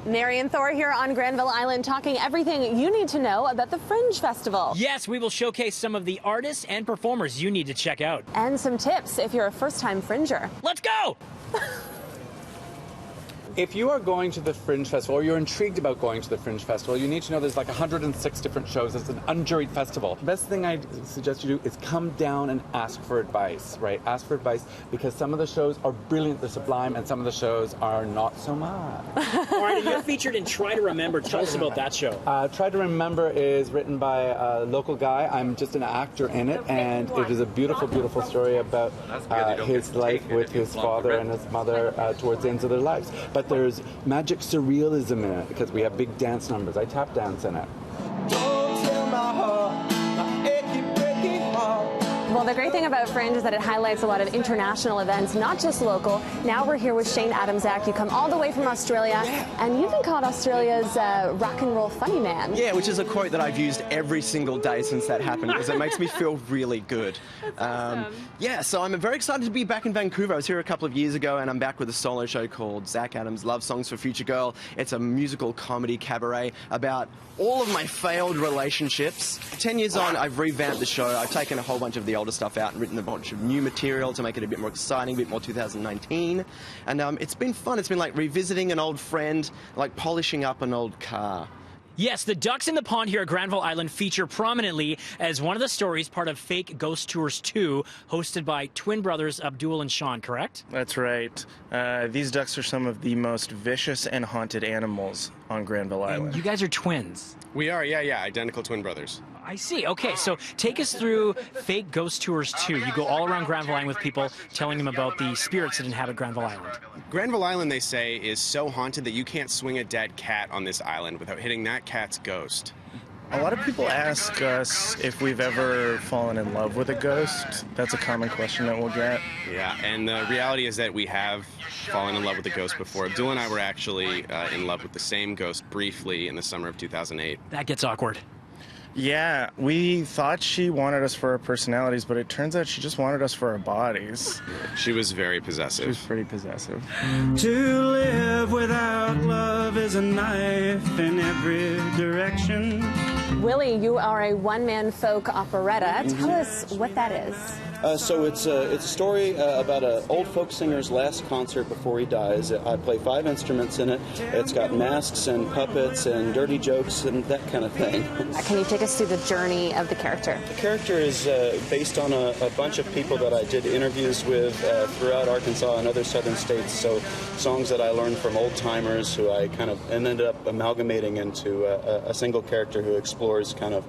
Mary and Thor here on Granville Island talking everything you need to know about the Fringe Festival. Yes, we will showcase some of the artists and performers you need to check out. And some tips if you're a first-time Fringer. Let's go! If you are going to the Fringe Festival, or you're intrigued about going to the Fringe Festival, you need to know there's like 106 different shows. It's an unjuried festival. The best thing I suggest you do is come down and ask for advice, right? Ask for advice, because some of the shows are brilliant, they're sublime, and some of the shows are not so much. All right, you're featured in Try to Remember. Tell us about that show. Try to Remember is written by a local guy. I'm just an actor in it, and it is a beautiful, beautiful story about his life with his father and his mother towards the ends of their lives. But there's magic surrealism in it, because we have big dance numbers. I tap dance in it. Well, the great thing about Fringe is that it highlights a lot of international events, not just local. Now we're here with Shane Adamsack. You come all the way from Australia, and you've been called Australia's rock and roll funny man. Yeah, which is a quote that I've used every single day since that happened, because it makes me feel really good. Awesome. Yeah, so I'm very excited to be back in Vancouver. I was here a couple of years ago, and I'm back with a solo show called Zach Adams Love Songs for Future Girl. It's a musical comedy cabaret about all of my failed relationships. 10 years on, I've revamped the show. I've taken a whole bunch of the older stuff out and written a bunch of new material to make it a bit more exciting, a bit more 2019. And it's been fun. It's been like revisiting an old friend, like polishing up an old car. Yes, the ducks in the pond here at Granville Island feature prominently as one of the stories, part of Fake Ghost Tours 2, hosted by twin brothers Abdul and Sean, correct? That's right. These ducks are some of the most vicious and haunted animals on Granville Island. And you guys are twins. We are, yeah, identical twin brothers. I see. Okay, so take us through Fake Ghost Tours 2. You go all around Granville Island with people, telling them about the spirits that inhabit Granville Island. Granville Island, they say, is so haunted that you can't swing a dead cat on this island without hitting that cat's ghost. A lot of people ask us if we've ever fallen in love with a ghost. That's a common question that we'll get. Yeah, and the reality is that we have fallen in love with a ghost before. Abdul and I were actually in love with the same ghost briefly in the summer of 2008. That gets awkward. Yeah, we thought she wanted us for our personalities, but it turns out she just wanted us for our bodies. She was very possessive. She was pretty possessive. To live without love is a knife in every direction. Willie, you are a one-man folk operetta. Tell us what that is. So it's a story about an old folk singer's last concert before he dies. I play 5 instruments in it. It's got masks and puppets and dirty jokes and that kind of thing. Can you take us through the journey of the character? The character is based on a bunch of people that I did interviews with throughout Arkansas and other southern states. So songs that I learned from old timers who I kind of ended up amalgamating into a single character who explores kind of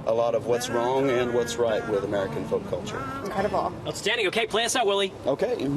a lot of what's wrong and what's right with American folk culture. Incredible. Outstanding. Okay, play us out, Willie. Okay.